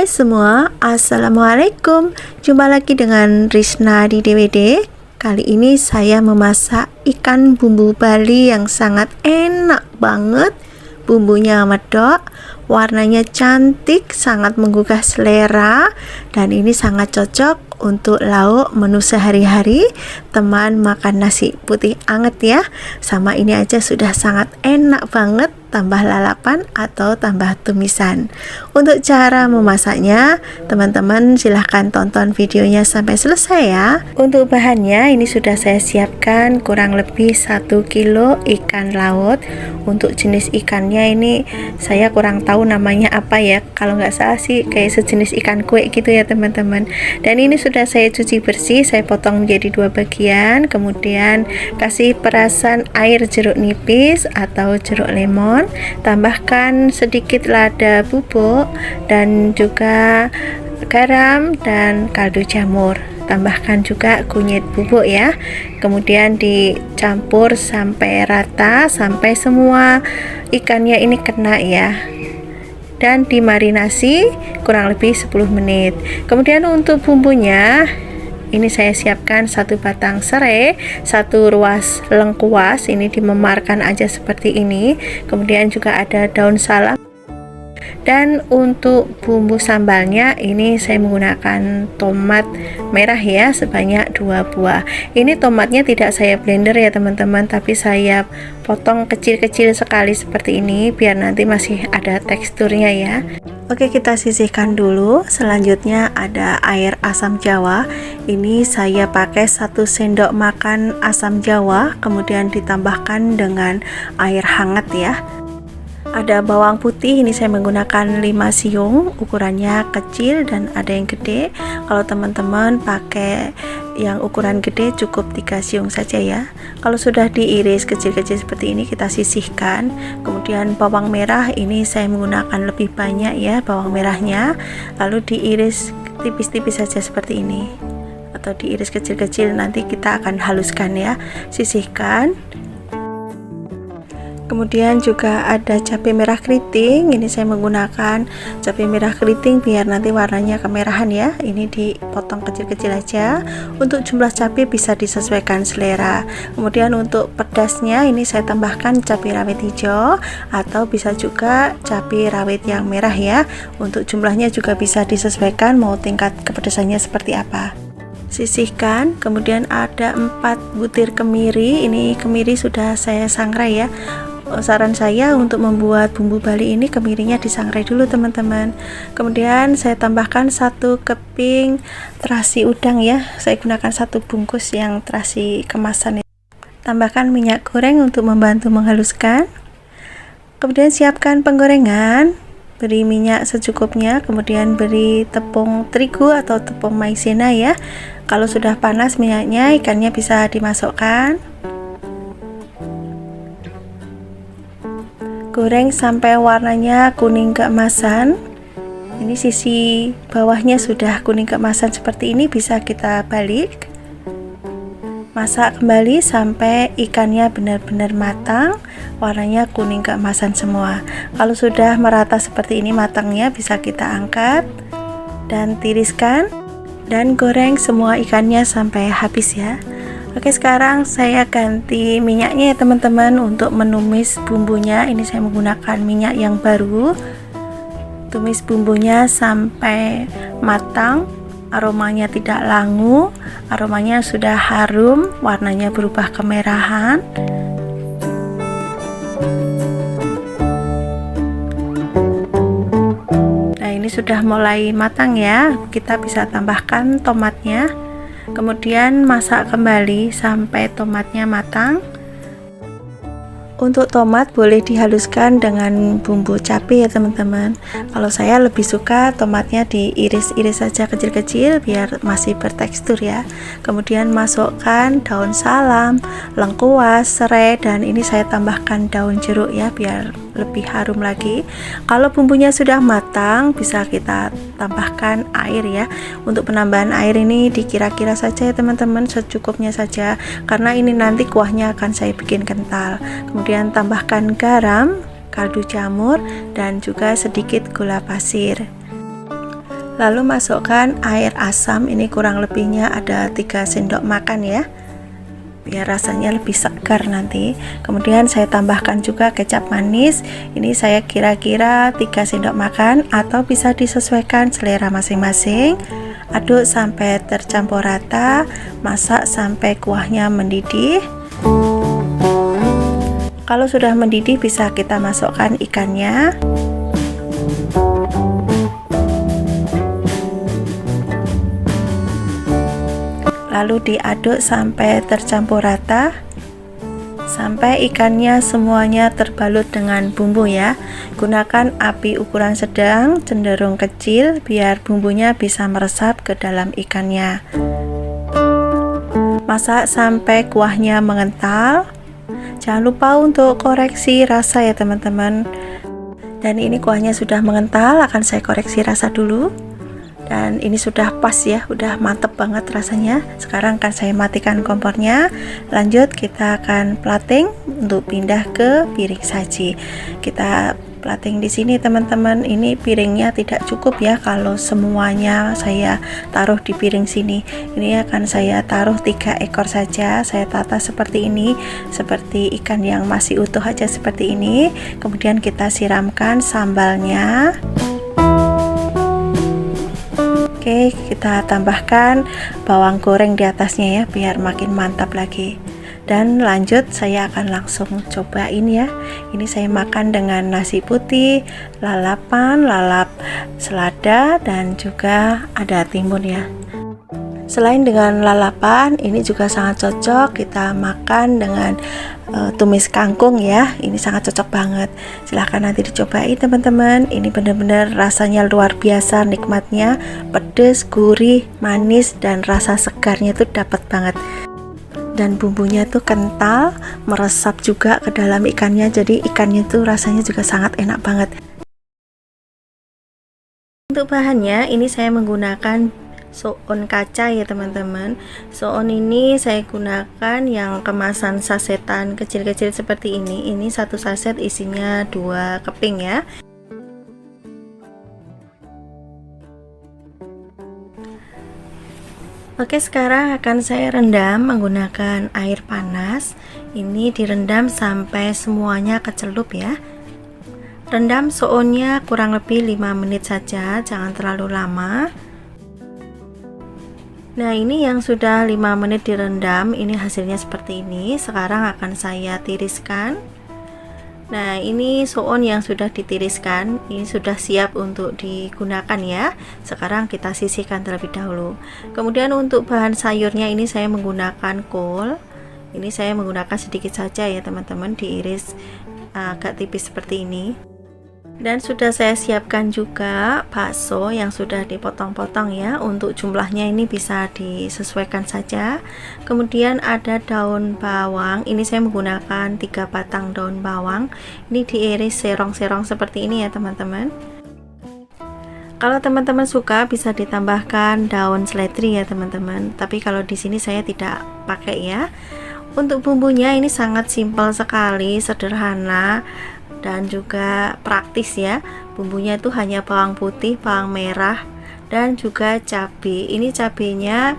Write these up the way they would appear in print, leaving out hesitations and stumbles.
Hai semua, Assalamualaikum. Jumpa lagi dengan Rizna di DWD. Kali ini saya memasak ikan bumbu Bali yang sangat enak banget. Bumbunya medok, warnanya cantik, sangat menggugah selera, dan ini sangat cocok untuk lauk menu sehari-hari, teman makan nasi putih anget ya. Sama ini aja sudah sangat enak banget, tambah lalapan atau tambah tumisan. Untuk cara memasaknya, teman-teman silahkan tonton videonya sampai selesai ya. Untuk bahannya ini sudah saya siapkan kurang lebih 1 kilo ikan laut. Untuk jenis ikannya ini saya kurang tahu namanya apa ya, kalau nggak salah sih kayak sejenis ikan kue gitu ya teman-teman. Dan ini sudah saya cuci bersih, saya potong menjadi 2 bagian, kemudian kasih perasan air jeruk nipis atau jeruk lemon, tambahkan sedikit lada bubuk dan juga garam dan kaldu jamur, tambahkan juga kunyit bubuk ya, kemudian dicampur sampai rata, sampai semua ikannya ini kena ya, dan dimarinasi kurang lebih 10 menit. Kemudian untuk bumbunya ini saya siapkan 1 batang serai, 1 ruas lengkuas, ini dimemarkan aja seperti ini. Kemudian juga ada daun salam. Dan untuk bumbu sambalnya ini saya menggunakan tomat merah ya, sebanyak 2 buah. Ini tomatnya tidak saya blender ya teman-teman, tapi saya potong kecil-kecil sekali seperti ini biar nanti masih ada teksturnya ya. Oke, kita sisihkan dulu. Selanjutnya ada air asam jawa. Ini saya pakai 1 sendok makan asam jawa, kemudian ditambahkan dengan air hangat ya. Ada bawang putih, ini saya menggunakan 5 siung, ukurannya kecil dan ada yang gede. Kalau teman-teman pakai yang ukuran gede cukup 3 siung saja ya. Kalau sudah diiris kecil-kecil seperti ini kita sisihkan. Kemudian bawang merah ini saya menggunakan lebih banyak ya bawang merahnya, lalu diiris tipis-tipis saja seperti ini, atau diiris kecil-kecil, nanti kita akan haluskan ya. Sisihkan. Kemudian juga ada cabai merah keriting, ini saya menggunakan cabai merah keriting biar nanti warnanya kemerahan ya. Ini dipotong kecil-kecil aja. Untuk jumlah cabai bisa disesuaikan selera. Kemudian untuk pedasnya ini saya tambahkan cabai rawit hijau atau bisa juga cabai rawit yang merah ya. Untuk jumlahnya juga bisa disesuaikan mau tingkat kepedasannya seperti apa. Sisihkan. Kemudian ada 4 butir kemiri, ini kemiri sudah saya sangrai ya. Saran saya untuk membuat bumbu Bali ini kemirinya disangrai dulu teman-teman. Kemudian saya tambahkan 1 keping terasi udang ya, saya gunakan 1 bungkus yang terasi kemasan. Tambahkan minyak goreng untuk membantu menghaluskan. Kemudian siapkan penggorengan, beri minyak secukupnya, kemudian beri tepung terigu atau tepung maizena ya. Kalau sudah panas minyaknya, ikannya bisa dimasukkan. Goreng sampai warnanya kuning keemasan. Ini sisi bawahnya sudah kuning keemasan seperti ini, bisa kita balik. Masak kembali sampai ikannya benar-benar matang, warnanya kuning keemasan semua. Kalau sudah merata seperti ini matangnya, bisa kita angkat dan tiriskan dan goreng semua ikannya sampai habis ya. Oke, sekarang saya ganti minyaknya ya teman-teman. Untuk menumis bumbunya ini saya menggunakan minyak yang baru. Tumis bumbunya sampai matang, aromanya tidak langu, aromanya sudah harum, warnanya berubah kemerahan. Nah, ini sudah mulai matang ya, kita bisa tambahkan tomatnya. Kemudian masak kembali sampai tomatnya matang. Untuk tomat boleh dihaluskan dengan bumbu cabai ya teman-teman. Kalau saya lebih suka tomatnya diiris-iris saja kecil-kecil biar masih bertekstur ya. Kemudian masukkan daun salam, lengkuas, serai, dan ini saya tambahkan daun jeruk ya biar lebih harum lagi. Kalau bumbunya sudah matang bisa kita tambahkan air ya. Untuk penambahan air ini dikira-kira saja ya teman-teman, secukupnya saja karena ini nanti kuahnya akan saya bikin kental. Kemudian tambahkan garam, kaldu jamur, dan juga sedikit gula pasir. Lalu masukkan air asam, ini kurang lebihnya ada 3 sendok makan ya, biar rasanya lebih segar nanti. Kemudian saya tambahkan juga kecap manis, ini saya kira-kira 3 sendok makan atau bisa disesuaikan selera masing-masing. Aduk sampai tercampur rata, masak sampai kuahnya mendidih. Kalau sudah mendidih bisa kita masukkan ikannya. Lalu diaduk sampai tercampur rata, sampai ikannya semuanya terbalut dengan bumbu ya. Gunakan api ukuran sedang cenderung kecil biar bumbunya bisa meresap ke dalam ikannya. Masak sampai kuahnya mengental. Jangan lupa untuk koreksi rasa ya teman-teman. Dan ini kuahnya sudah mengental, akan saya koreksi rasa dulu. Dan ini sudah pas ya, udah mantep banget rasanya. Sekarang akan saya matikan kompornya. Lanjut kita akan plating untuk pindah ke piring saji. Kita plating di sini teman-teman. Ini piringnya tidak cukup ya kalau semuanya saya taruh di piring sini. Ini akan saya taruh 3 ekor saja. Saya tata seperti ini, seperti ikan yang masih utuh aja seperti ini. Kemudian kita siramkan sambalnya. Oke, kita tambahkan bawang goreng di atasnya ya, biar makin mantap lagi. Dan lanjut saya akan langsung cobain ya. Ini saya makan dengan nasi putih, lalapan, lalap selada, dan juga ada timun ya. Selain dengan lalapan, ini juga sangat cocok kita makan dengan tumis kangkung ya. Ini sangat cocok banget. Silahkan nanti dicobain teman-teman. Ini benar-benar rasanya luar biasa nikmatnya, pedas, gurih, manis, dan rasa segarnya itu dapat banget. Dan bumbunya tuh kental, meresap juga ke dalam ikannya. Jadi ikannya tuh rasanya juga sangat enak banget. Untuk bahannya ini saya menggunakan soun kaca ya teman-teman. Soun ini saya gunakan yang kemasan sasetan kecil-kecil seperti ini. Ini satu saset isinya 2 keping ya. Oke, sekarang akan saya rendam menggunakan air panas. Ini direndam sampai semuanya kecelup ya. Rendam sounnya kurang lebih 5 menit saja, jangan terlalu lama. Nah, ini yang sudah 5 menit direndam, ini hasilnya seperti ini. Sekarang akan saya tiriskan. Nah, ini soun yang sudah ditiriskan, ini sudah siap untuk digunakan ya. Sekarang kita sisihkan terlebih dahulu. Kemudian untuk bahan sayurnya ini saya menggunakan kol. Ini saya menggunakan sedikit saja ya teman-teman, diiris agak tipis seperti ini. Dan sudah saya siapkan juga bakso yang sudah dipotong-potong ya. Untuk jumlahnya ini bisa disesuaikan saja. Kemudian ada daun bawang. Ini saya menggunakan 3 batang daun bawang. Ini diiris serong-serong seperti ini ya teman-teman. Kalau teman-teman suka bisa ditambahkan daun seledri ya teman-teman. Tapi kalau di sini saya tidak pakai ya. Untuk bumbunya ini sangat simpel sekali, sederhana, dan juga praktis ya. Bumbunya itu hanya bawang putih, bawang merah, dan juga cabai. Ini cabenya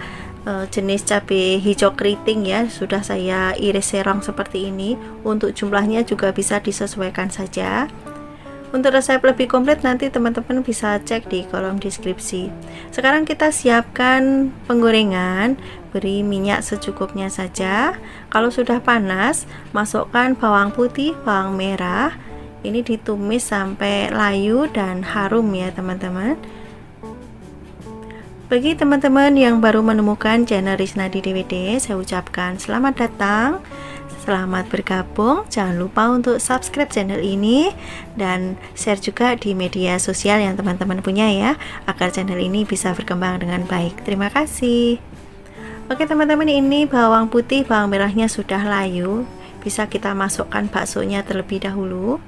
jenis cabai hijau keriting ya, sudah saya iris serong seperti ini. Untuk jumlahnya juga bisa disesuaikan saja. Untuk resep lebih komplit nanti teman-teman bisa cek di kolom deskripsi. Sekarang kita siapkan penggorengan. Beri minyak secukupnya saja. Kalau sudah panas, masukkan bawang putih, bawang merah. Ini ditumis sampai layu dan harum ya teman-teman. Bagi teman-teman yang baru menemukan channel Risnadi DWD, saya ucapkan selamat datang, selamat bergabung. Jangan lupa untuk subscribe channel ini dan share juga di media sosial yang teman-teman punya ya, agar channel ini bisa berkembang dengan baik. Terima kasih. Oke teman-teman, ini bawang putih, bawang merahnya sudah layu. Bisa kita masukkan baksonya terlebih dahulu.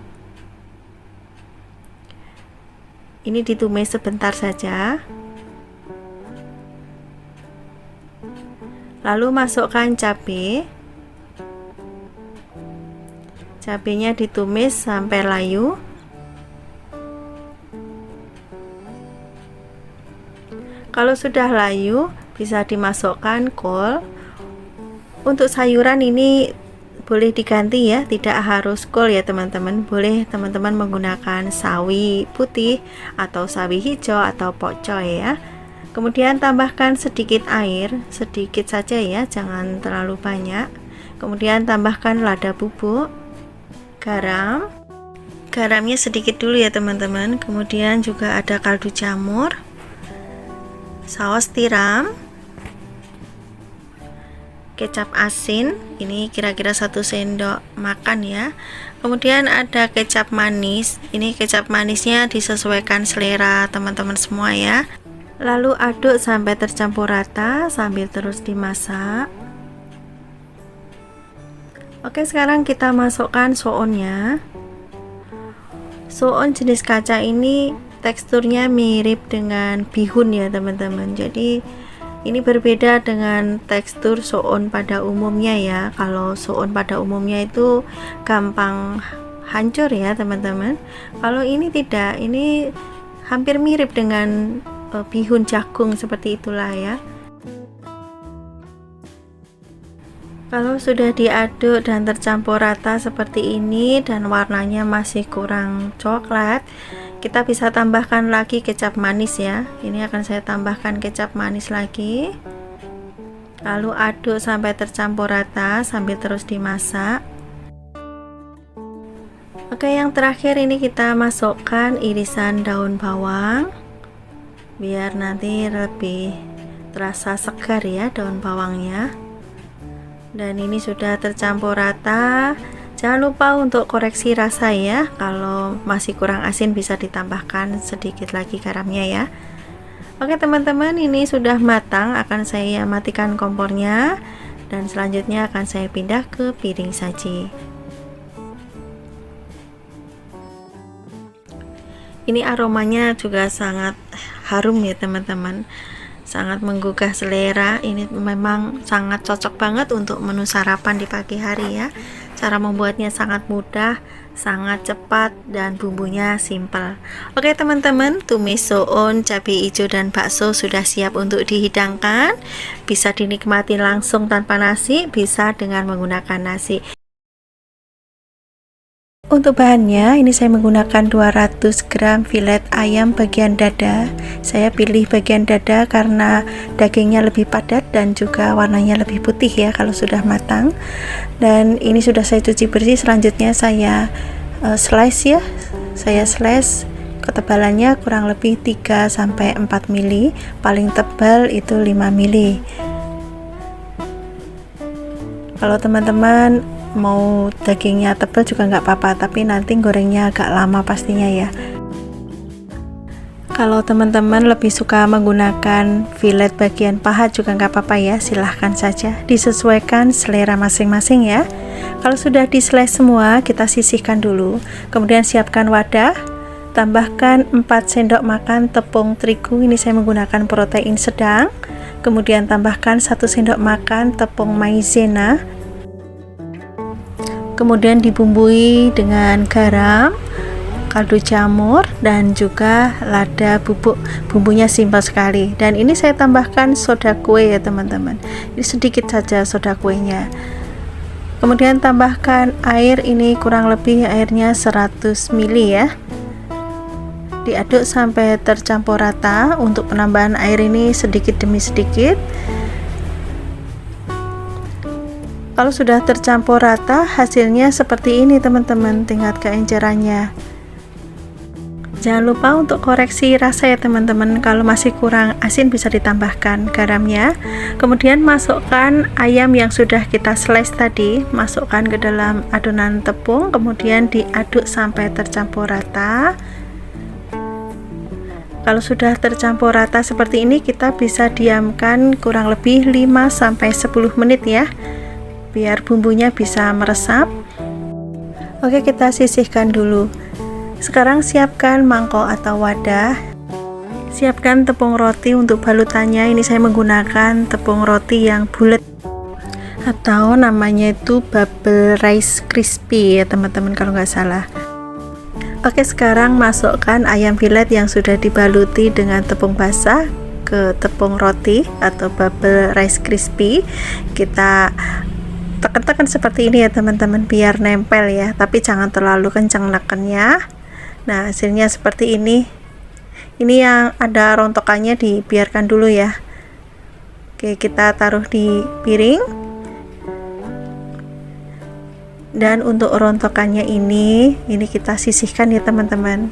Ini ditumis sebentar saja. Lalu masukkan cabai. Cabenya ditumis sampai layu. Kalau sudah layu, bisa dimasukkan kol. Untuk sayuran ini boleh diganti ya, tidak harus kol ya teman-teman. Boleh teman-teman menggunakan sawi putih atau sawi hijau atau pokcoy ya. Kemudian tambahkan sedikit air, sedikit saja ya, jangan terlalu banyak. Kemudian tambahkan lada bubuk, garam. Garamnya sedikit dulu ya teman-teman. Kemudian juga ada kaldu jamur, saus tiram, kecap asin, ini kira-kira 1 sendok makan ya. Kemudian ada kecap manis, ini kecap manisnya disesuaikan selera teman-teman semua ya. Lalu aduk sampai tercampur rata sambil terus dimasak. Oke, sekarang kita masukkan soonnya. Soon jenis kaca ini teksturnya mirip dengan bihun ya teman-teman. Jadi ini berbeda dengan tekstur soun pada umumnya ya. Kalau soun pada umumnya itu gampang hancur ya teman-teman. Kalau ini tidak, ini hampir mirip dengan bihun jagung, seperti itulah ya. Kalau sudah diaduk dan tercampur rata seperti ini dan warnanya masih kurang coklat, kita bisa tambahkan lagi kecap manis ya. Ini akan saya tambahkan kecap manis lagi. Lalu aduk sampai tercampur rata sambil terus dimasak. Oke, yang terakhir ini kita masukkan irisan daun bawang, biar nanti lebih terasa segar ya daun bawangnya. Dan ini sudah tercampur rata. Jangan lupa untuk koreksi rasa ya. Kalau masih kurang asin bisa ditambahkan sedikit lagi garamnya ya. Oke teman-teman, ini sudah matang. Akan saya matikan kompornya dan selanjutnya akan saya pindah ke piring saji. Ini aromanya juga sangat harum ya teman-teman, sangat menggugah selera. Ini memang sangat cocok banget untuk menu sarapan di pagi hari ya. Cara membuatnya sangat mudah, sangat cepat, dan bumbunya simple. Oke teman-teman, tumis soun, cabai hijau, dan bakso sudah siap untuk dihidangkan. Bisa dinikmati langsung tanpa nasi, bisa dengan menggunakan nasi. Untuk bahannya, ini saya menggunakan 200 gram filet ayam bagian dada. Saya pilih bagian dada karena dagingnya lebih padat dan juga warnanya lebih putih ya kalau sudah matang. Dan ini sudah saya cuci bersih. Selanjutnya saya slice ya. Saya slice, ketebalannya kurang lebih 3-4 mili, paling tebal itu 5 mili. Kalau teman-teman mau dagingnya tebal juga nggak apa-apa, tapi nanti gorengnya agak lama pastinya ya. Kalau teman-teman lebih suka menggunakan filet bagian paha juga nggak apa-apa ya, silahkan saja, disesuaikan selera masing-masing ya. Kalau sudah di-slice semua, kita sisihkan dulu. Kemudian siapkan wadah, tambahkan 4 sendok makan tepung terigu, ini saya menggunakan protein sedang. Kemudian tambahkan 1 sendok makan tepung maizena. Kemudian dibumbui dengan garam, kaldu jamur, dan juga lada bubuk. Bumbunya simpel sekali. Dan ini saya tambahkan soda kue ya teman-teman. Ini sedikit saja soda kuenya. Kemudian tambahkan air, ini kurang lebih airnya 100 ml ya. Diaduk sampai tercampur rata. Untuk penambahan air ini sedikit demi sedikit. Kalau sudah tercampur rata, hasilnya seperti ini teman-teman, tingkat keencerannya. Jangan lupa untuk koreksi rasa ya teman-teman. Kalau masih kurang asin bisa ditambahkan garamnya. Kemudian masukkan ayam yang sudah kita slice tadi, masukkan ke dalam adonan tepung, kemudian diaduk sampai tercampur rata. Kalau sudah tercampur rata seperti ini, kita bisa diamkan kurang lebih 5-10 menit ya, biar bumbunya bisa meresap. Oke, kita sisihkan dulu. Sekarang siapkan mangkok atau wadah. Siapkan tepung roti untuk balutannya. Ini saya menggunakan tepung roti yang bulat, atau namanya itu bubble rice crispy ya teman-teman kalau nggak salah. Oke, sekarang masukkan ayam filet yang sudah dibaluti dengan tepung basah ke tepung roti atau bubble rice crispy. Kita tekan-tekan seperti ini ya teman-teman, biar nempel ya, tapi jangan terlalu kencang nekennya. Nah, hasilnya seperti ini. Ini yang ada rontokannya dibiarkan dulu ya. Oke, kita taruh di piring. Dan untuk rontokannya ini kita sisihkan ya teman-teman.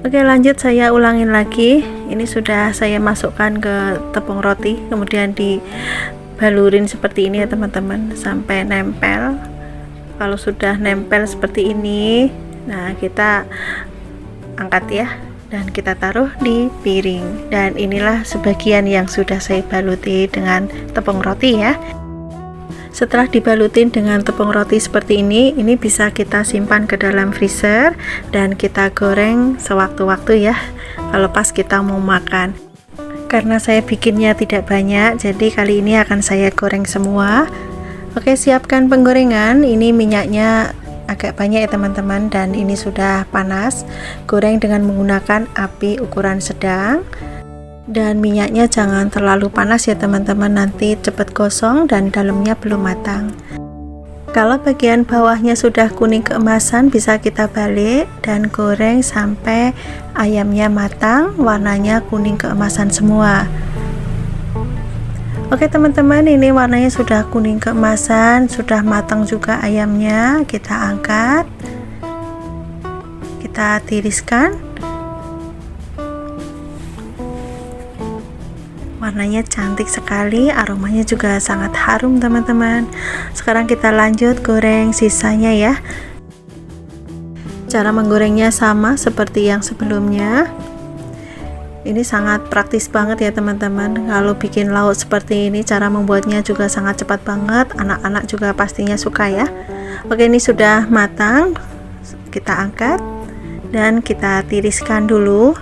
Oke, lanjut saya ulangin lagi. Ini sudah saya masukkan ke tepung roti, kemudian dibalurin seperti ini ya teman-teman sampai nempel. Kalau sudah nempel seperti ini, nah kita angkat ya, dan kita taruh di piring. Dan inilah sebagian yang sudah saya baluti dengan tepung roti ya. Setelah dibalutin dengan tepung roti seperti ini bisa kita simpan ke dalam freezer dan kita goreng sewaktu-waktu ya, kalau pas kita mau makan. Karena saya bikinnya tidak banyak, jadi kali ini akan saya goreng semua. Oke, siapkan penggorengan. Ini minyaknya agak banyak ya teman-teman, dan ini sudah panas. Goreng dengan menggunakan api ukuran sedang. Dan minyaknya jangan terlalu panas ya teman-teman, nanti cepat gosong dan dalamnya belum matang. Kalau bagian bawahnya sudah kuning keemasan, bisa kita balik dan goreng sampai ayamnya matang, warnanya kuning keemasan semua. Oke teman-teman, ini warnanya sudah kuning keemasan, sudah matang juga ayamnya. Kita angkat, kita tiriskan. Warnanya cantik sekali, aromanya juga sangat harum teman-teman. Sekarang kita lanjut goreng sisanya ya. Cara menggorengnya sama seperti yang sebelumnya. Ini sangat praktis banget ya teman-teman. Kalau bikin lauk seperti ini, cara membuatnya juga sangat cepat banget. Anak-anak juga pastinya suka ya. Oke, ini sudah matang. Kita angkat dan kita tiriskan dulu.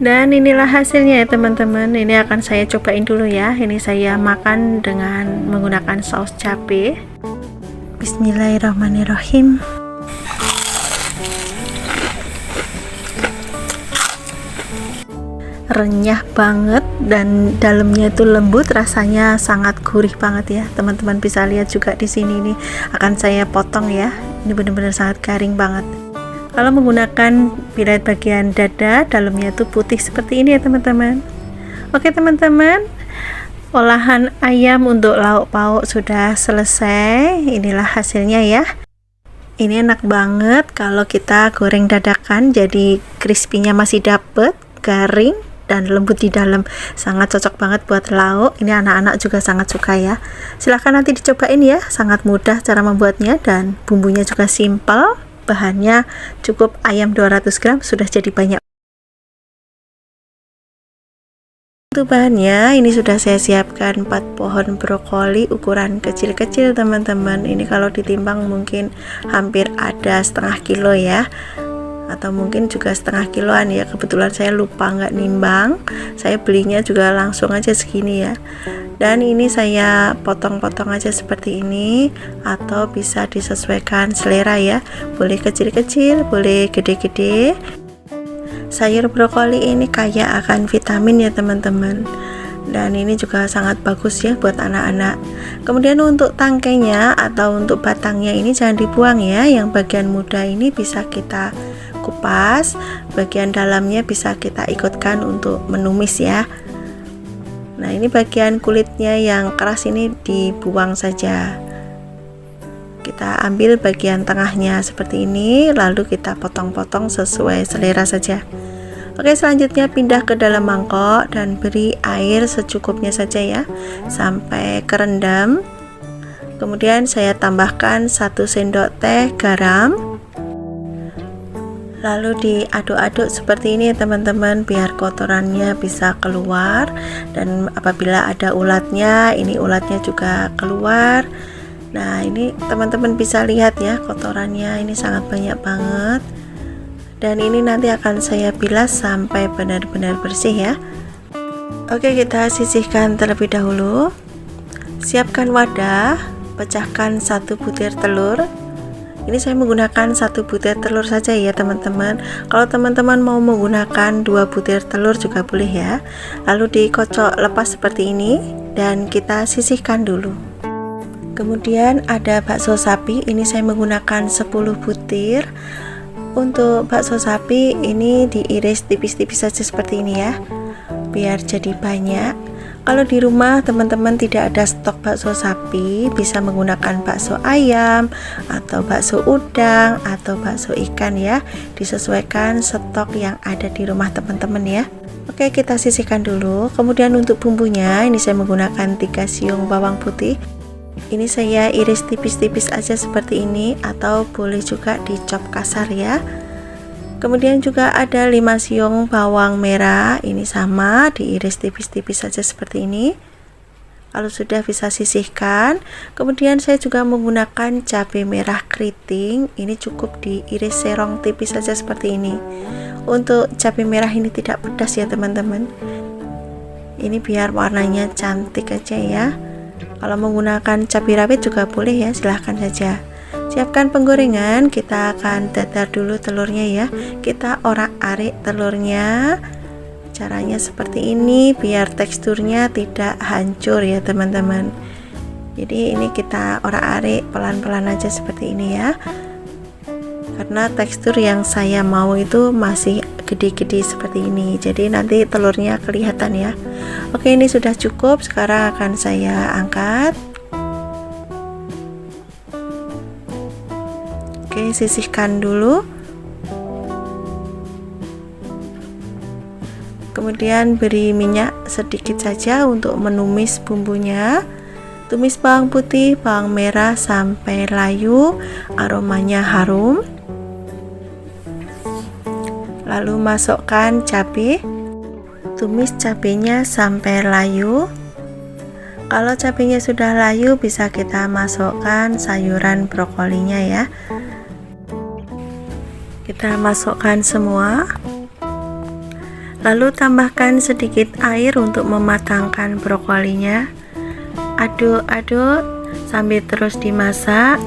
Dan inilah hasilnya ya teman-teman. Ini akan saya cobain dulu ya. Ini saya makan dengan menggunakan saus cabai. Bismillahirrahmanirrahim. Renyah banget dan dalamnya itu lembut, rasanya sangat gurih banget ya. Teman-teman bisa lihat juga di sini, ini akan saya potong ya. Ini benar-benar sangat garing banget. Kalau menggunakan pilet bagian dada, dalamnya itu putih seperti ini ya teman-teman. Oke teman-teman, olahan ayam untuk lauk pauk sudah selesai. Inilah hasilnya ya. Ini enak banget kalau kita goreng dadakan, jadi crispy-nya masih dapet, garing dan lembut di dalam. Sangat cocok banget buat lauk. Ini anak-anak juga sangat suka ya. Silahkan nanti dicobain ya, sangat mudah cara membuatnya dan bumbunya juga simple. Bahannya cukup ayam 200 gram sudah jadi banyak. Untuk bahannya, ini sudah saya siapkan 4 pohon brokoli ukuran kecil-kecil teman-teman. Ini kalau ditimbang mungkin hampir ada setengah kilo ya, atau mungkin juga setengah kiloan ya. Kebetulan saya lupa nggak nimbang, saya belinya juga langsung aja segini ya. Dan ini saya potong-potong aja seperti ini, atau bisa disesuaikan selera ya, boleh kecil-kecil, boleh gede-gede. Sayur brokoli ini kaya akan vitamin ya teman-teman, dan ini juga sangat bagus ya buat anak-anak. Kemudian untuk tangkainya atau untuk batangnya ini jangan dibuang ya, yang bagian muda ini bisa kita kupas, bagian dalamnya bisa kita ikutkan untuk menumis ya. Nah, ini bagian kulitnya yang keras ini dibuang saja. Kita ambil bagian tengahnya seperti ini, lalu kita potong-potong sesuai selera saja. Oke, selanjutnya pindah ke dalam mangkok dan beri air secukupnya saja ya, sampai kerendam. Kemudian saya tambahkan 1 sendok teh garam. Lalu diaduk-aduk seperti ini teman-teman, biar kotorannya bisa keluar, dan apabila ada ulatnya, ini ulatnya juga keluar. Nah, ini teman-teman bisa lihat ya, kotorannya ini sangat banyak banget. Dan ini nanti akan saya bilas sampai benar-benar bersih ya. Oke, kita sisihkan terlebih dahulu. Siapkan wadah, pecahkan 1 butir telur. Ini saya menggunakan 1 butir telur saja ya teman-teman. Kalau teman-teman mau menggunakan 2 butir telur juga boleh ya. Lalu dikocok lepas seperti ini dan kita sisihkan dulu. Kemudian ada bakso sapi, ini saya menggunakan 10 butir. Untuk bakso sapi ini diiris tipis-tipis saja seperti ini ya, biar jadi banyak. Kalau di rumah teman-teman tidak ada stok bakso sapi, bisa menggunakan bakso ayam atau bakso udang atau bakso ikan ya, disesuaikan stok yang ada di rumah teman-teman ya. Oke, kita sisihkan dulu. Kemudian untuk bumbunya, ini saya menggunakan 3 siung bawang putih. Ini saya iris tipis-tipis aja seperti ini, atau boleh juga dicop kasar ya. Kemudian juga ada 5 siung bawang merah, ini sama diiris tipis-tipis saja seperti ini. Kalau sudah bisa sisihkan. Kemudian saya juga menggunakan cabai merah keriting, ini cukup diiris serong tipis saja seperti ini. Untuk cabai merah ini tidak pedas ya teman-teman, ini biar warnanya cantik aja ya. Kalau menggunakan cabai rawit juga boleh ya, silahkan saja. Siapkan penggorengan, kita akan dadar dulu telurnya ya. Kita orak-arik telurnya. Caranya seperti ini biar teksturnya tidak hancur ya teman-teman. Jadi ini kita orak-arik pelan-pelan aja seperti ini ya. Karena tekstur yang saya mau itu masih gede-gede seperti ini. Jadi nanti telurnya kelihatan ya. Oke, ini sudah cukup. Sekarang akan saya angkat. Oke, sisihkan dulu. Kemudian beri minyak sedikit saja untuk menumis bumbunya. Tumis bawang putih, bawang merah sampai layu, aromanya harum. Lalu masukkan cabai. Tumis cabenya sampai layu. Kalau cabenya sudah layu, bisa kita masukkan sayuran brokolinya ya. Kita masukkan semua, lalu tambahkan sedikit air untuk mematangkan brokolinya. Aduk-aduk sambil terus dimasak.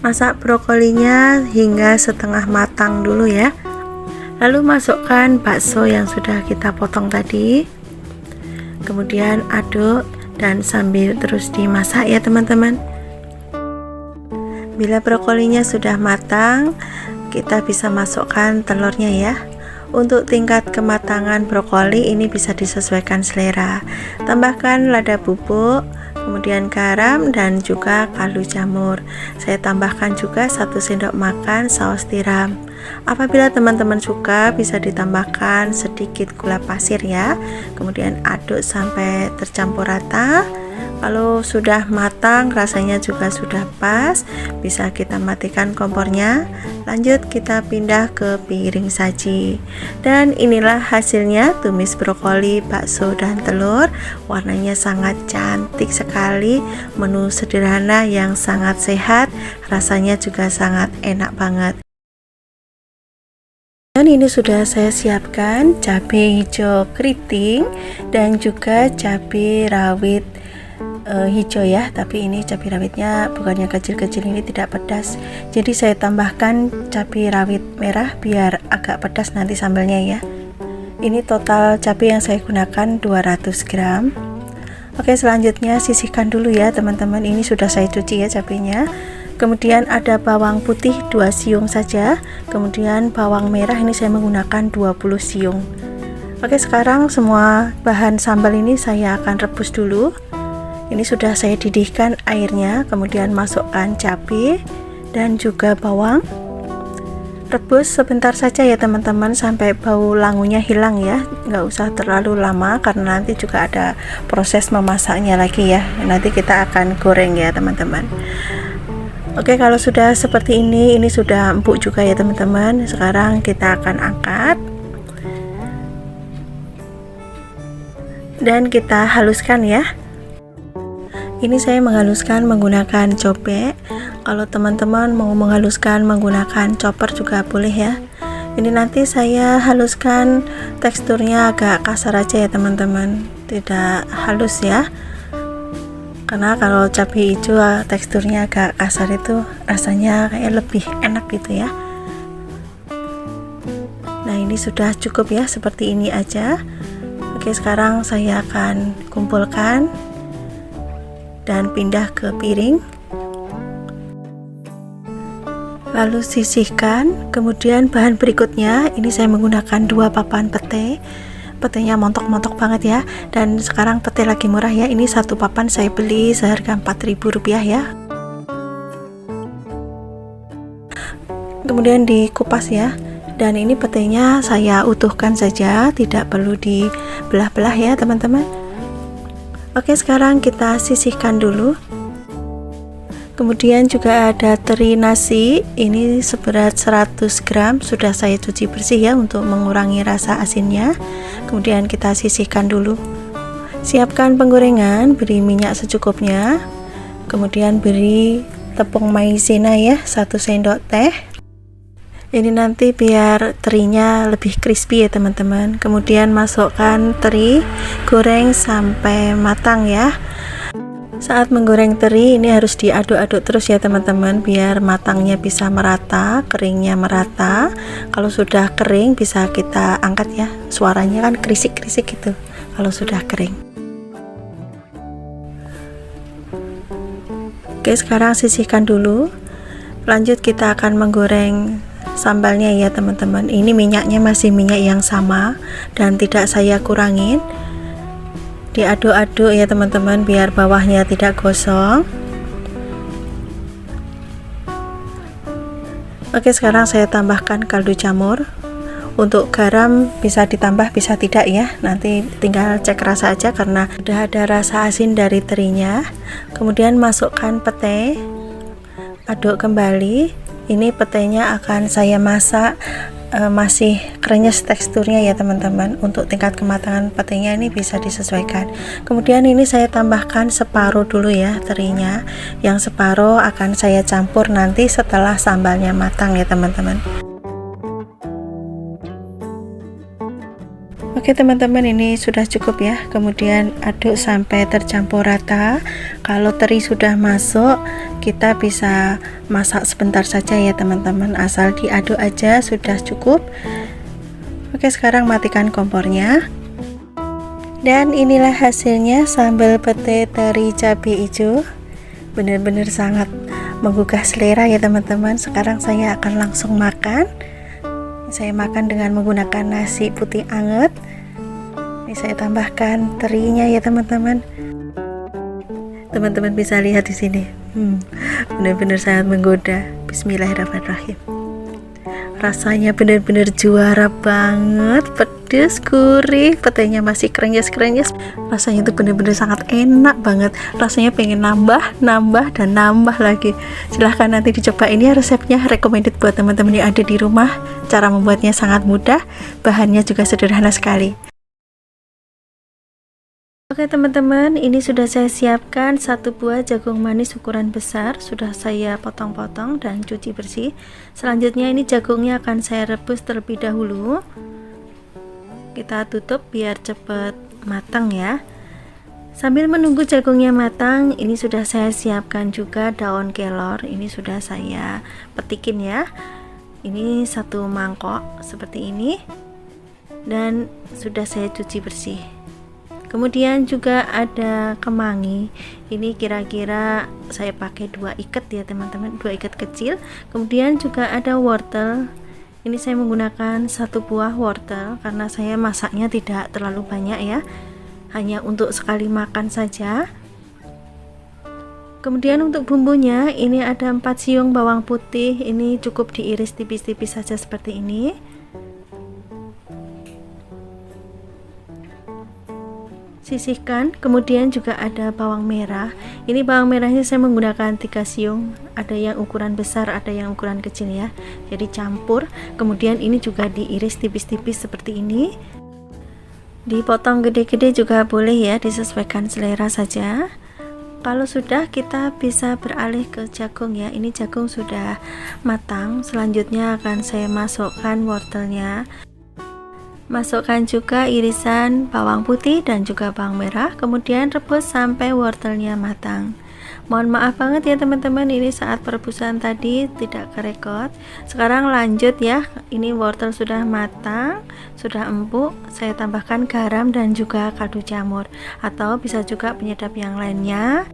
Masak brokolinya hingga setengah matang dulu ya. Lalu masukkan bakso yang sudah kita potong tadi. Kemudian aduk dan sambil terus dimasak ya teman-teman. Bila brokolinya sudah matang, kita bisa masukkan telurnya ya. Untuk tingkat kematangan brokoli ini bisa disesuaikan selera. Tambahkan lada bubuk, kemudian garam dan juga kaldu jamur. Saya tambahkan juga 1 sendok makan saus tiram. Apabila teman-teman suka, bisa ditambahkan sedikit gula pasir ya. Kemudian aduk sampai tercampur rata. Kalau sudah matang, rasanya juga sudah pas, bisa kita matikan kompornya. Lanjut kita pindah ke piring saji. Dan inilah hasilnya, tumis brokoli, bakso dan telur. Warnanya sangat cantik sekali. Menu sederhana yang sangat sehat, rasanya juga sangat enak banget. Dan ini sudah saya siapkan cabai hijau keriting dan juga cabai rawit hijau ya, tapi ini cabai rawitnya bukan yang kecil-kecil, ini tidak pedas, jadi saya tambahkan cabai rawit merah biar agak pedas nanti sambelnya ya. Ini total cabai yang saya gunakan 200 gram. Oke, selanjutnya sisihkan dulu ya teman-teman. Ini sudah saya cuci ya cabainya. Kemudian ada bawang putih 2 siung saja. Kemudian bawang merah ini saya menggunakan 20 siung. Oke, sekarang semua bahan sambal ini saya akan rebus dulu. Ini sudah saya didihkan airnya, kemudian masukkan cabai dan juga bawang. Rebus sebentar saja ya teman-teman, sampai bau langunya hilang ya, nggak usah terlalu lama karena nanti juga ada proses memasaknya lagi ya. Nanti kita akan goreng ya teman-teman. Oke, kalau sudah seperti ini sudah empuk juga ya teman-teman. Sekarang kita akan angkat dan kita haluskan ya. Ini saya menghaluskan menggunakan cobek. Kalau teman-teman mau menghaluskan menggunakan chopper juga boleh ya. Ini nanti saya haluskan teksturnya agak kasar aja ya teman-teman, tidak halus ya, karena kalau cabai hijau teksturnya agak kasar itu rasanya kayak lebih enak gitu ya. Nah ini sudah cukup ya, seperti ini aja. Oke, sekarang saya akan kumpulkan dan pindah ke piring, lalu sisihkan. Kemudian bahan berikutnya ini saya menggunakan 2 papan pete. Petenya montok-montok banget ya, dan sekarang pete lagi murah ya. Ini 1 papan saya beli seharga Rp4.000 ya. Kemudian dikupas ya, dan ini petenya saya utuhkan saja, tidak perlu dibelah-belah ya teman-teman. Oke, sekarang kita sisihkan dulu. Kemudian juga ada teri nasi, ini seberat 100 gram, sudah saya cuci bersih ya untuk mengurangi rasa asinnya. Kemudian kita sisihkan dulu. Siapkan penggorengan, beri minyak secukupnya. Kemudian beri tepung maizena ya, 1 sendok teh. Ini nanti biar terinya lebih crispy ya teman-teman. Kemudian masukkan teri, goreng sampai matang ya. Saat menggoreng teri ini harus diaduk-aduk terus ya teman-teman, biar matangnya bisa merata, keringnya merata. Kalau sudah kering bisa kita angkat ya, suaranya kan krisik-krisik gitu kalau sudah kering. Oke, sekarang sisihkan dulu. Lanjut kita akan menggoreng sambalnya ya teman-teman. Ini minyaknya masih minyak yang sama dan tidak saya kurangin. Diaduk-aduk ya teman-teman biar bawahnya tidak gosong. Oke, sekarang saya tambahkan kaldu jamur. Untuk garam bisa ditambah bisa tidak ya, nanti tinggal cek rasa aja karena sudah ada rasa asin dari terinya. Kemudian masukkan pete, aduk kembali. Ini petenya akan saya masak masih krenyes teksturnya ya teman-teman. Untuk tingkat kematangan petenya ini bisa disesuaikan. Kemudian ini saya tambahkan separuh dulu ya terinya, yang separuh akan saya campur nanti setelah sambalnya matang ya teman-teman. Oke teman-teman, ini sudah cukup ya. Kemudian aduk sampai tercampur rata. Kalau teri sudah masuk, kita bisa masak sebentar saja ya teman-teman, asal diaduk aja sudah cukup. Oke, sekarang matikan kompornya. Dan inilah hasilnya, sambal pete teri cabai hijau. Benar-benar sangat menggugah selera ya teman-teman. Sekarang saya akan langsung makan. Saya makan dengan menggunakan nasi putih anget. Ini saya tambahkan terinya ya teman-teman. Teman-teman bisa lihat di sini. Benar-benar sangat menggoda. Bismillahirrahmanirrahim. Rasanya benar-benar juara banget, pedes, gurih, petenya masih krenyes-krenyes. Rasanya itu benar-benar sangat enak banget. Rasanya pengen nambah dan nambah lagi. Silahkan nanti dicoba, ini resepnya recommended buat teman-teman yang ada di rumah. Cara membuatnya sangat mudah, bahannya juga sederhana sekali. Oke teman-teman, ini sudah saya siapkan 1 buah jagung manis ukuran besar, sudah saya potong-potong dan cuci bersih. Selanjutnya ini jagungnya akan saya rebus terlebih dahulu. Kita tutup biar cepat matang ya. Sambil menunggu jagungnya matang, ini sudah saya siapkan juga daun kelor. Ini sudah saya petikin ya. Ini 1 mangkok seperti ini, dan sudah saya cuci bersih. Kemudian juga ada kemangi. Ini kira-kira saya pakai 2 ikat ya teman-teman, 2 ikat kecil. Kemudian juga ada wortel. Ini saya menggunakan 1 buah wortel karena saya masaknya tidak terlalu banyak ya, hanya untuk sekali makan saja. Kemudian untuk bumbunya ini ada 4 siung bawang putih. Ini cukup diiris tipis-tipis saja seperti ini. Sisihkan. Kemudian juga ada bawang merah. Ini bawang merahnya saya menggunakan 3 siung, ada yang ukuran besar, ada yang ukuran kecil ya, jadi campur. Kemudian ini juga diiris tipis-tipis seperti ini, dipotong gede-gede juga boleh ya, disesuaikan selera saja. Kalau sudah, kita bisa beralih ke jagung ya. Ini jagung sudah matang. Selanjutnya akan saya masukkan wortelnya. Masukkan juga irisan bawang putih dan juga bawang merah, kemudian rebus sampai wortelnya matang. Mohon maaf banget ya teman-teman, ini saat perebusan tadi tidak kerekod. Sekarang lanjut ya, ini wortel sudah matang, sudah empuk. Saya tambahkan garam dan juga kaldu jamur, atau bisa juga penyedap yang lainnya.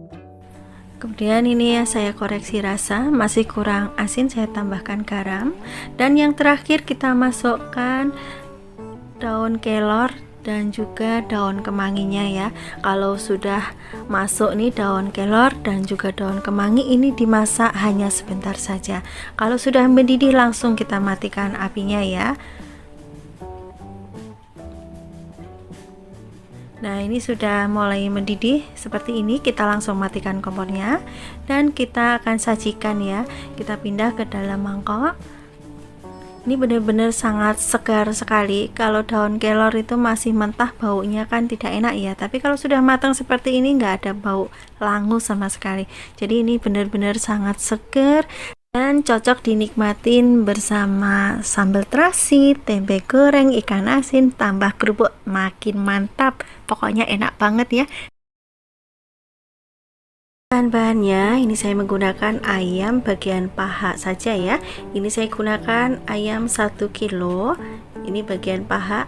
Kemudian ini ya, saya koreksi rasa, masih kurang asin, saya tambahkan garam. Dan yang terakhir kita masukkan daun kelor dan juga daun kemanginya ya. Kalau sudah masuk nih daun kelor dan juga daun kemangi, ini dimasak hanya sebentar saja. Kalau sudah mendidih langsung kita matikan apinya ya. Nah, ini sudah mulai mendidih seperti ini, kita langsung matikan kompornya dan kita akan sajikan ya. Kita pindah ke dalam mangkok. Ini benar-benar sangat segar sekali. Kalau daun kelor itu masih mentah, baunya kan tidak enak ya, tapi kalau sudah matang seperti ini nggak ada bau langu sama sekali. Jadi ini benar-benar sangat segar dan cocok dinikmatin bersama sambal terasi, tempe goreng, ikan asin, tambah kerupuk, makin mantap. Pokoknya enak banget ya. Bahan-bahannya, ini saya menggunakan ayam bagian paha saja ya. Ini saya gunakan ayam 1 kilo. Ini bagian paha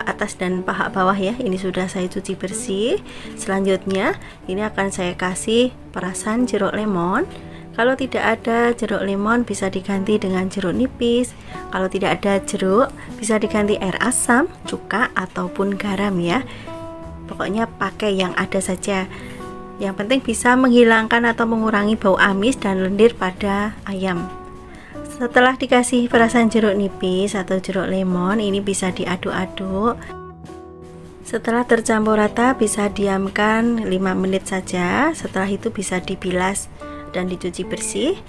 atas dan paha bawah ya. Ini sudah saya cuci bersih. Selanjutnya ini akan saya kasih perasan jeruk lemon. Kalau tidak ada jeruk lemon bisa diganti dengan jeruk nipis. Kalau tidak ada jeruk bisa diganti air asam, cuka ataupun garam ya. Pokoknya pakai yang ada saja. Yang penting bisa menghilangkan atau mengurangi bau amis dan lendir pada ayam. Setelah dikasih perasan jeruk nipis atau jeruk lemon, ini bisa diaduk-aduk. Setelah tercampur rata bisa diamkan 5 menit saja. Setelah itu bisa dibilas dan dicuci bersih.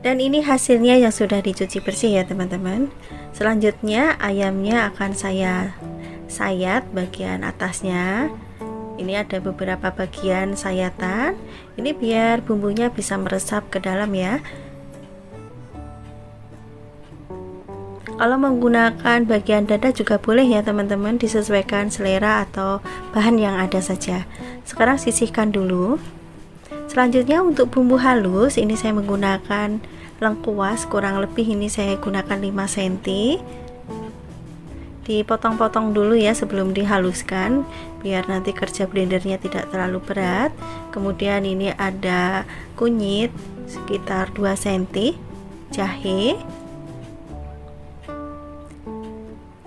Dan ini hasilnya yang sudah dicuci bersih ya teman-teman. Selanjutnya ayamnya akan saya sayat bagian atasnya. Ini ada beberapa bagian sayatan. Ini biar bumbunya bisa meresap ke dalam ya. Kalau menggunakan bagian dada juga boleh ya teman-teman, disesuaikan selera atau bahan yang ada saja. Sekarang sisihkan dulu. Selanjutnya untuk bumbu halus, ini saya menggunakan lengkuas, kurang lebih ini saya gunakan 5 cm. Dipotong-potong dulu ya sebelum dihaluskan, biar nanti kerja blendernya tidak terlalu berat. Kemudian ini ada kunyit sekitar 2 cm, jahe.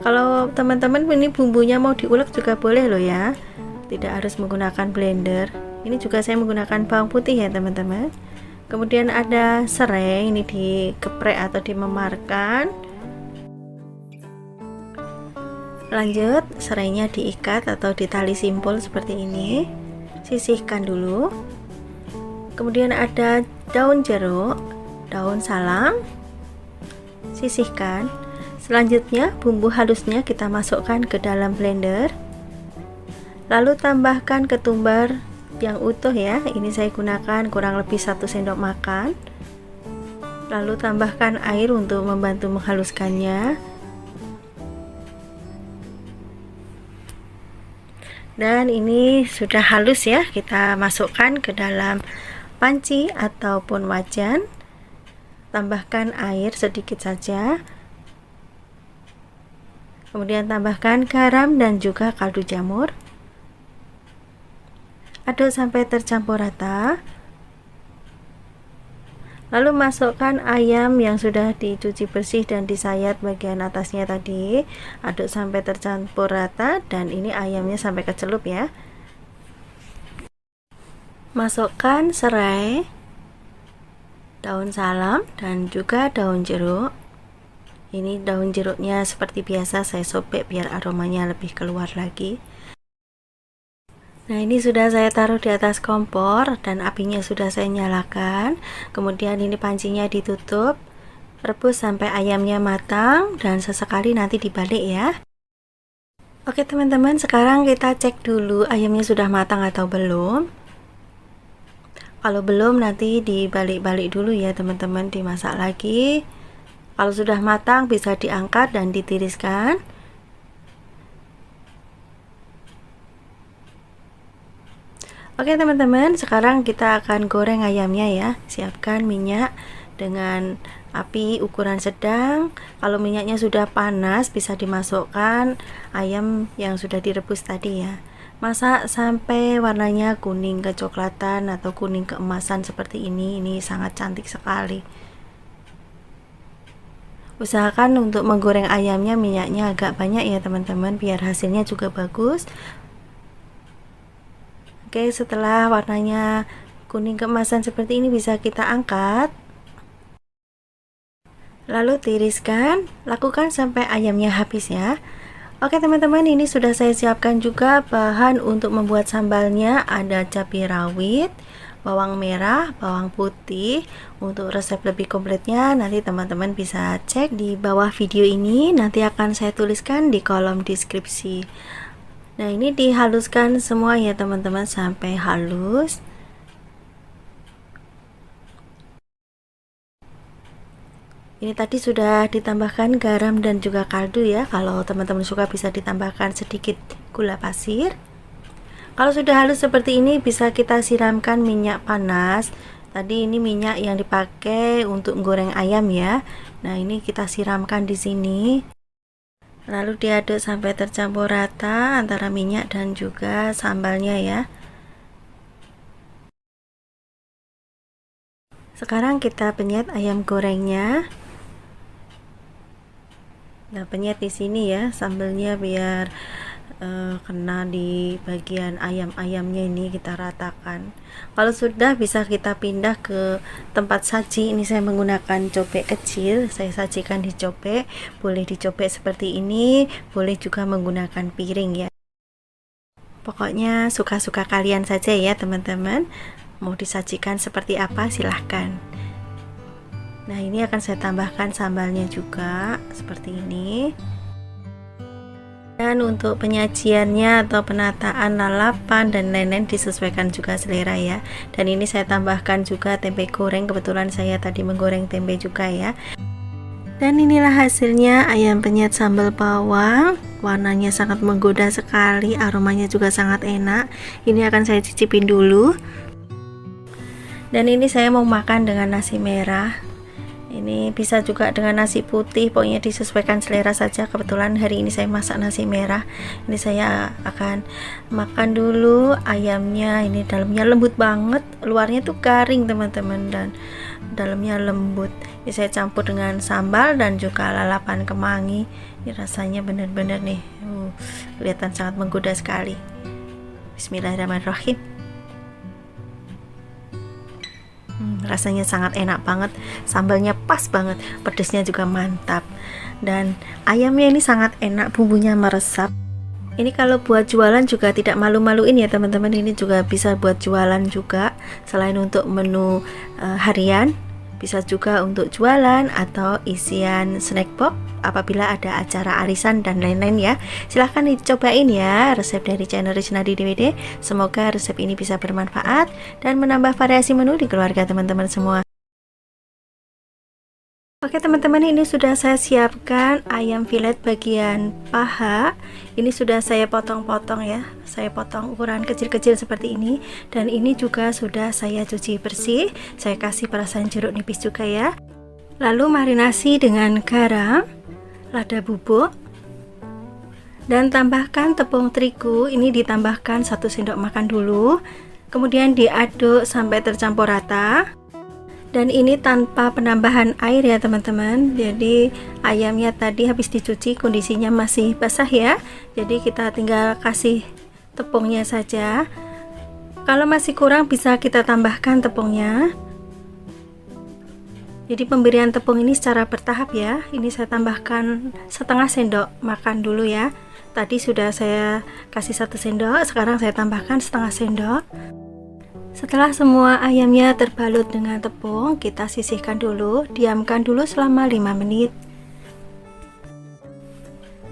Kalau teman-teman ini bumbunya mau diulek juga boleh loh ya, tidak harus menggunakan blender. Ini juga saya menggunakan bawang putih ya teman-teman. Kemudian ada serai, ini dikeprek atau dimemarkan. Lanjut, serainya diikat atau ditali simpul seperti ini. Sisihkan dulu. Kemudian ada daun jeruk, daun salam. Sisihkan. Selanjutnya bumbu halusnya kita masukkan ke dalam blender. Lalu tambahkan ketumbar yang utuh ya. Ini saya gunakan kurang lebih 1 sendok makan. Lalu tambahkan air untuk membantu menghaluskannya. Dan ini sudah halus ya, kita masukkan ke dalam panci ataupun wajan. Tambahkan air sedikit saja. Kemudian tambahkan garam dan juga kaldu jamur. Aduk sampai tercampur rata. Lalu masukkan ayam yang sudah dicuci bersih dan disayat bagian atasnya tadi. Aduk sampai tercampur rata dan ini ayamnya sampai kecelup ya. Masukkan serai, daun salam dan juga daun jeruk. Ini daun jeruknya seperti biasa saya sobek biar aromanya lebih keluar lagi. Nah, ini sudah saya taruh di atas kompor dan apinya sudah saya nyalakan. Kemudian ini pancinya ditutup. Rebus sampai ayamnya matang dan sesekali nanti dibalik ya. Oke teman-teman, sekarang kita cek dulu ayamnya sudah matang atau belum. Kalau belum nanti dibalik-balik dulu ya teman-teman, dimasak lagi. Kalau sudah matang bisa diangkat dan ditiriskan. Oke teman-teman, sekarang kita akan goreng ayamnya ya. Siapkan minyak dengan api ukuran sedang. Kalau minyaknya sudah panas, bisa dimasukkan ayam yang sudah direbus tadi ya. Masak sampai warnanya kuning kecoklatan atau kuning keemasan seperti ini. Ini sangat cantik sekali. Usahakan untuk menggoreng ayamnya minyaknya agak banyak ya teman-teman, biar hasilnya juga bagus. Oke, setelah warnanya kuning keemasan seperti ini bisa kita angkat. Lalu tiriskan, lakukan sampai ayamnya habis ya. Oke teman-teman, ini sudah saya siapkan juga bahan untuk membuat sambalnya. Ada cabai rawit, bawang merah, bawang putih. Untuk resep lebih komplit,nya nanti teman-teman bisa cek di bawah video ini. Nanti akan saya tuliskan di kolom deskripsi. Nah, ini dihaluskan semua ya teman-teman sampai halus. Ini tadi sudah ditambahkan garam dan juga kaldu ya. Kalau teman-teman suka bisa ditambahkan sedikit gula pasir. Kalau sudah halus seperti ini bisa kita siramkan minyak panas. Tadi ini minyak yang dipakai untuk goreng ayam ya. Nah, ini kita siramkan di sini. Lalu diaduk sampai tercampur rata antara minyak dan juga sambalnya ya. Sekarang kita penyet ayam gorengnya. Nah, penyet di sini ya sambalnya biar kena di bagian ayam-ayamnya, ini kita ratakan. Kalau sudah bisa kita pindah ke tempat saji. Ini saya menggunakan cobek kecil, saya sajikan di cobek. Boleh dicobek seperti ini, boleh juga menggunakan piring ya. Pokoknya suka-suka kalian saja ya teman-teman, mau disajikan seperti apa silahkan. Nah, ini akan saya tambahkan sambalnya juga seperti ini. Dan untuk penyajiannya atau penataan lalapan dan lain-lain disesuaikan juga selera ya. Dan ini saya tambahkan juga tempe goreng, kebetulan saya tadi menggoreng tempe juga ya. Dan inilah hasilnya ayam penyet sambal bawang. Warnanya sangat menggoda sekali, aromanya juga sangat enak. Ini akan saya cicipin dulu. Dan ini saya mau makan dengan nasi merah. Ini bisa juga dengan nasi putih, pokoknya disesuaikan selera saja. Kebetulan hari ini saya masak nasi merah. Ini saya akan makan dulu ayamnya. Ini dalamnya lembut banget, luarnya tuh garing teman-teman, dan dalamnya lembut. Ini saya campur dengan sambal dan juga lalapan kemangi. Ini rasanya benar-benar nih, kelihatan sangat menggoda sekali. Bismillahirrahmanirrahim. Rasanya sangat enak banget, sambalnya pas banget, pedesnya juga mantap, dan ayamnya ini sangat enak, bumbunya meresap. Ini kalau buat jualan juga tidak malu-maluin ya teman-teman. Ini juga bisa buat jualan juga, selain untuk menu harian, bisa juga untuk jualan atau isian snack box apabila ada acara arisan dan lain-lain ya. Silahkan dicobain ya resep dari channel Risnadi DWD. Semoga resep ini bisa bermanfaat dan menambah variasi menu di keluarga teman-teman semua. Oke teman-teman, ini sudah saya siapkan ayam filet bagian paha. Ini sudah saya potong-potong ya. Saya potong ukuran kecil-kecil seperti ini. Dan ini juga sudah saya cuci bersih. Saya kasih perasan jeruk nipis juga ya. Lalu marinasi dengan garam, lada bubuk, dan tambahkan tepung terigu. Ini ditambahkan 1 sendok makan dulu. Kemudian diaduk sampai tercampur rata. Dan ini tanpa penambahan air ya teman-teman. Jadi ayamnya tadi habis dicuci kondisinya masih basah ya. Jadi kita tinggal kasih tepungnya saja. Kalau masih kurang bisa kita tambahkan tepungnya. Jadi pemberian tepung ini secara bertahap ya. Ini saya tambahkan setengah sendok makan dulu ya. Tadi sudah saya kasih 1 sendok, sekarang saya tambahkan setengah sendok. Setelah semua ayamnya terbalut dengan tepung, kita sisihkan dulu, diamkan dulu selama 5 menit.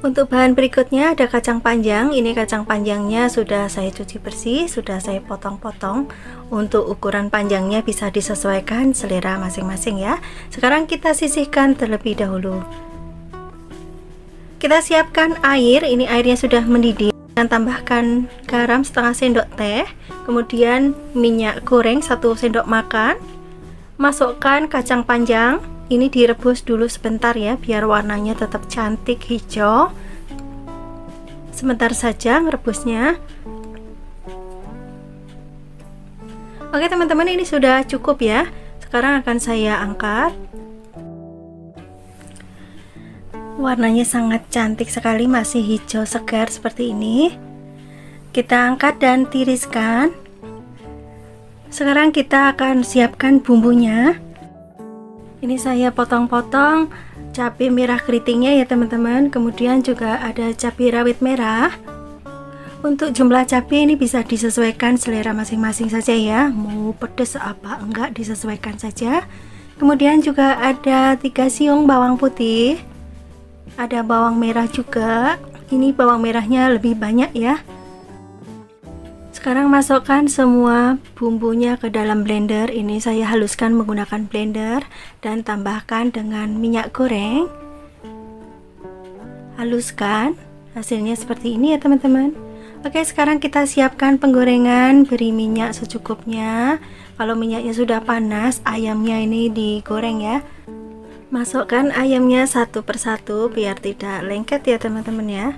Untuk bahan berikutnya ada kacang panjang. Ini kacang panjangnya sudah saya cuci bersih, sudah saya potong-potong. Untuk ukuran panjangnya bisa disesuaikan selera masing-masing ya. Sekarang kita sisihkan terlebih dahulu. Kita siapkan air, ini airnya sudah mendidih. Dan tambahkan garam setengah sendok teh, kemudian minyak goreng 1 sendok makan. Masukkan kacang panjang. Ini direbus dulu sebentar ya, biar warnanya tetap cantik hijau. Sebentar saja merebusnya. Oke teman-teman, ini sudah cukup ya. Sekarang akan saya angkat. Warnanya sangat cantik sekali, masih hijau segar seperti ini. Kita angkat dan tiriskan. Sekarang kita akan siapkan bumbunya. Ini saya potong-potong cabai merah keritingnya ya teman-teman. Kemudian juga ada cabai rawit merah. Untuk jumlah cabai ini bisa disesuaikan selera masing-masing saja ya. Mau pedas apa enggak disesuaikan saja. Kemudian juga ada 3 siung bawang putih. Ada bawang merah juga. Ini bawang merahnya lebih banyak ya. Sekarang masukkan semua bumbunya ke dalam blender. Ini saya haluskan menggunakan blender dan tambahkan dengan minyak goreng. Haluskan. Hasilnya seperti ini ya teman-teman. Oke, sekarang kita siapkan penggorengan. Beri minyak secukupnya. Kalau minyaknya sudah panas, ayamnya ini digoreng ya. Masukkan ayamnya satu persatu biar tidak lengket ya teman-teman ya.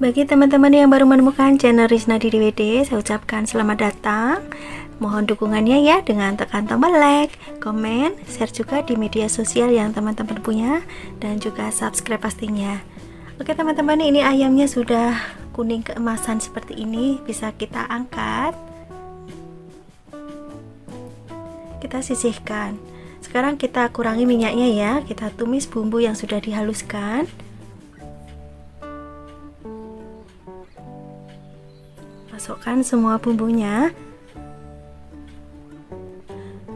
Bagi teman-teman yang baru menemukan channel Risna DWD, saya ucapkan selamat datang. Mohon dukungannya ya dengan tekan tombol like, komen, share juga di media sosial yang teman-teman punya, dan juga subscribe pastinya. Oke teman-teman, ini ayamnya sudah kuning keemasan seperti ini, bisa kita angkat. Kita sisihkan. Sekarang kita kurangi minyaknya ya, kita tumis bumbu yang sudah dihaluskan. Masukkan semua bumbunya.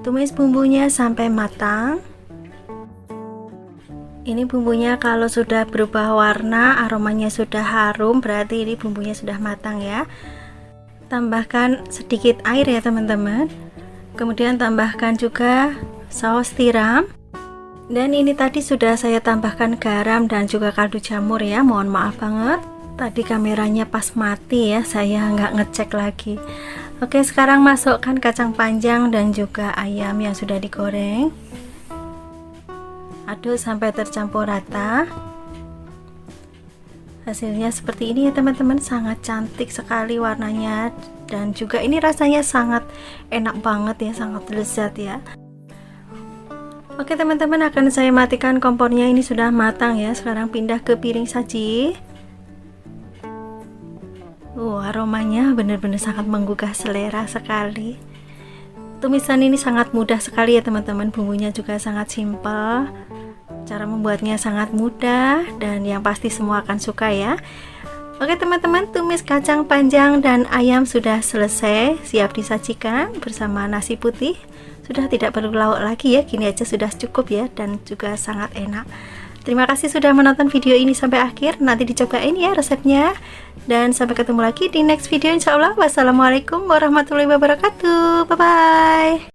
Tumis bumbunya sampai matang. Ini bumbunya kalau sudah berubah warna, aromanya sudah harum, berarti ini bumbunya sudah matang ya. Tambahkan sedikit air ya teman-teman. Kemudian tambahkan juga saus tiram. Dan ini tadi sudah saya tambahkan garam dan juga kaldu jamur ya. Mohon maaf banget, tadi kameranya pas mati ya, saya nggak ngecek lagi. Oke, sekarang masukkan kacang panjang dan juga ayam yang sudah digoreng. Aduk sampai tercampur rata. Hasilnya seperti ini ya teman-teman, sangat cantik sekali warnanya. Dan juga ini rasanya sangat enak banget ya, sangat lezat ya. Oke teman-teman, akan saya matikan kompornya, ini sudah matang ya. Sekarang pindah ke piring saji. Aromanya benar-benar sangat menggugah selera sekali. Tumisan ini sangat mudah sekali ya teman-teman, bumbunya juga sangat simpel. Cara membuatnya sangat mudah dan yang pasti semua akan suka ya. Oke teman-teman, tumis kacang panjang dan ayam sudah selesai, siap disajikan bersama nasi putih. Sudah tidak perlu lauk lagi ya, gini aja sudah cukup ya, dan juga sangat enak. Terima kasih sudah menonton video ini sampai akhir. Nanti dicobain ya resepnya. Dan sampai ketemu lagi di next video insya Allah. Wassalamualaikum warahmatullahi wabarakatuh. Bye bye.